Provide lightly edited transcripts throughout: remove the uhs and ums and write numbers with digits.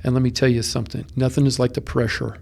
And let me tell you something, nothing is like the pressure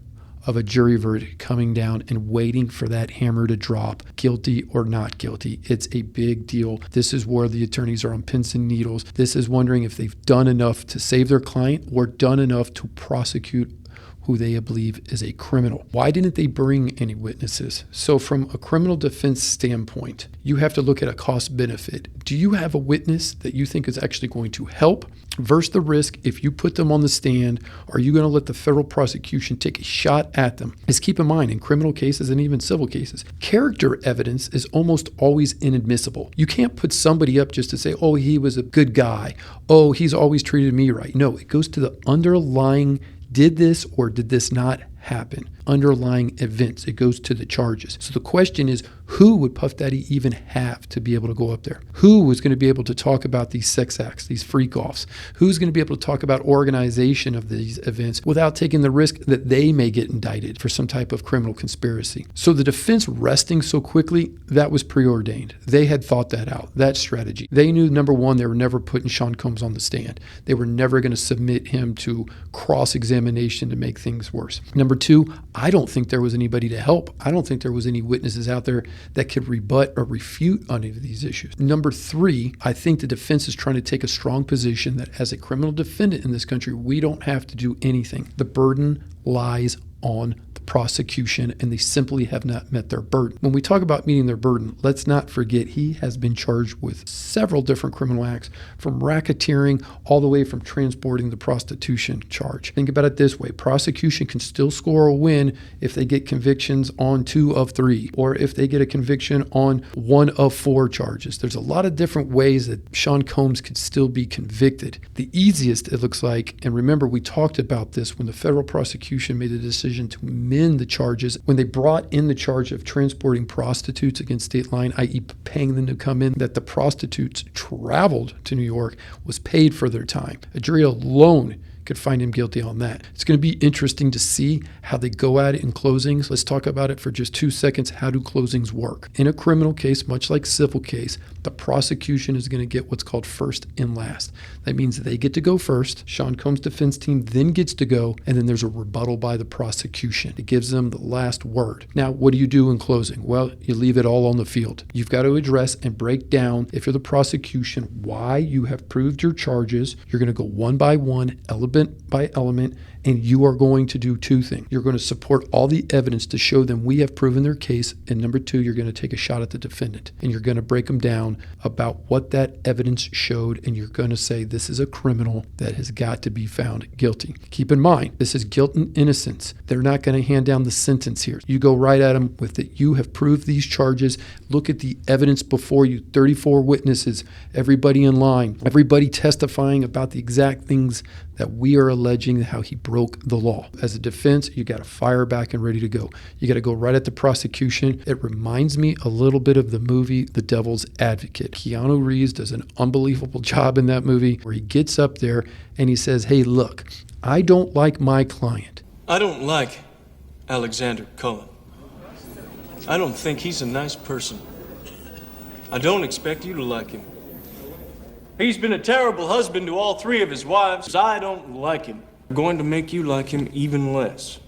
of a jury verdict coming down and waiting for that hammer to drop, guilty or not guilty. It's a big deal. This is where the attorneys are on pins and needles. This is wondering if they've done enough to save their client or done enough to prosecute who they believe is a criminal. Why didn't they bring any witnesses? So from a criminal defense standpoint, you have to look at a cost benefit. Do you have a witness that you think is actually going to help versus the risk if you put them on the stand? Are you going to let the federal prosecution take a shot at them? Just keep in mind, in criminal cases and even civil cases, character evidence is almost always inadmissible. You can't put somebody up just to say, oh, he was a good guy. Oh, he's always treated me right. No, it goes to the underlying, did this or did this not happen? Underlying events. It goes to the charges. So the question is, who would Puff Daddy even have to be able to go up there? Who was going to be able to talk about these sex acts, these freak-offs? Who's going to be able to talk about organization of these events without taking the risk that they may get indicted for some type of criminal conspiracy? So the defense resting so quickly, that was preordained. They had thought that out, that strategy. They knew, number one, they were never putting Sean Combs on the stand. They were never going to submit him to cross-examination to make things worse. Number two, I don't think there was anybody to help. I don't think there was any witnesses out there that could rebut or refute any of these issues. Number three, I think the defense is trying to take a strong position that as a criminal defendant in this country, we don't have to do anything. The burden lies on the prosecution, and they simply have not met their burden. When we talk about meeting their burden, let's not forget he has been charged with several different criminal acts, from racketeering all the way from transporting the prostitution charge. Think about it this way. Prosecution can still score a win if they get convictions on 2 of 3, or if they get a conviction on 1 of 4 charges. There's a lot of different ways that Sean Combs could still be convicted. The easiest, it looks like, and remember we talked about this when the federal prosecution made the decision to amend the charges, when they brought in the charge of transporting prostitutes against state line, i.e. paying them to come in, that the prostitutes traveled to New York, was paid for their time. A jury alone could find him guilty on that. It's going to be interesting to see how they go at it in closings. Let's talk about it for just 2 seconds. How do closings work? In a criminal case, much like civil case, the prosecution is going to get what's called first and last. That means they get to go first. Sean Combs' defense team then gets to go, and then there's a rebuttal by the prosecution. It gives them the last word. Now, what do you do in closing? Well, you leave it all on the field. You've got to address and break down, if you're the prosecution, why you have proved your charges. You're going to go one by one, element by element, and you are going to do 2 things. You're going to support all the evidence to show them we have proven their case, and number 2, you're going to take a shot at the defendant, and you're going to break them down about what that evidence showed, and you're going to say this is a criminal that has got to be found guilty. Keep in mind, this is guilt and innocence. They're not going to hand down the sentence here. You go right at them with it. You have proved these charges. Look at the evidence before you. 34 witnesses, everybody in line, everybody testifying about the exact things that we are alleging how he broke the law. As a defense, you got to fire back and ready to go. You got to go right at the prosecution. It reminds me a little bit of the movie The Devil's Advocate. Keanu Reeves does an unbelievable job in that movie where he gets up there and he says, hey, look, I don't like my client. I don't like Alexander Cullen. I don't think he's a nice person. I don't expect you to like him. He's been a terrible husband to all 3 of his wives. I don't like him. I'm going to make you like him even less.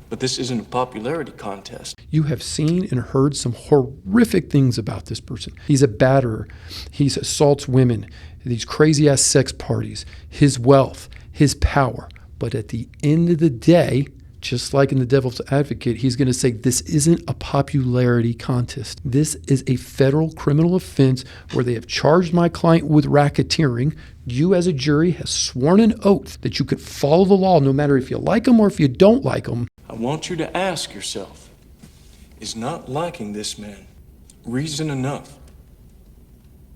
But this isn't a popularity contest. You have seen and heard some horrific things about this person. He's a batterer. He assaults women, these crazy-ass sex parties, his wealth, his power. But at the end of the day, just like in The Devil's Advocate, he's going to say this isn't a popularity contest. This is a federal criminal offense where they have charged my client with racketeering. You as a jury have sworn an oath that you could follow the law no matter if you like them or if you don't like them. I want you to ask yourself, is not liking this man reason enough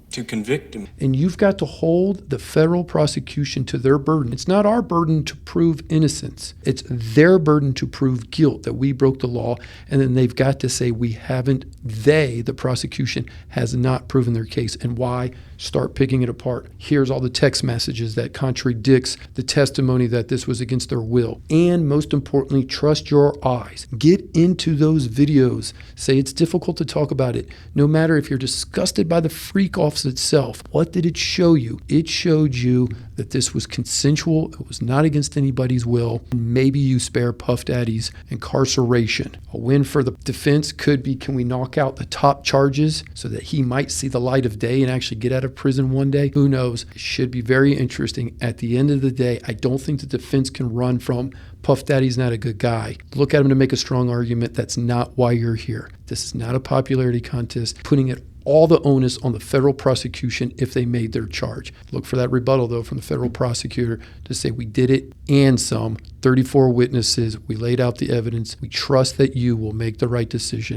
to convict him? And you've got to hold the federal prosecution to their burden. It's not our burden to prove innocence. It's their burden to prove guilt, that we broke the law, and then they've got to say we haven't. They, the prosecution, has not proven their case. And why? Start picking it apart. Here's all the text messages that contradicts the testimony that this was against their will. And most importantly, trust your eyes. Get into those videos. Say it's difficult to talk about it. No matter if you're disgusted by the freak offs itself, what did it show you? It showed you that this was consensual. It was not against anybody's will. And maybe you spare Puff Daddy's incarceration. A win for the defense could be, can we knock out the top charges so that he might see the light of day and actually get out of prison one day? Who knows? It should be very interesting. At the end of the day, I don't think the defense can run from Puff Daddy's not a good guy. Look at him to make a strong argument. That's not why you're here. This is not a popularity contest. Putting it all the onus on the federal prosecution if they made their charge. Look for that rebuttal, though, from the federal prosecutor to say we did it and some. 34 witnesses. We laid out the evidence. We trust that you will make the right decision.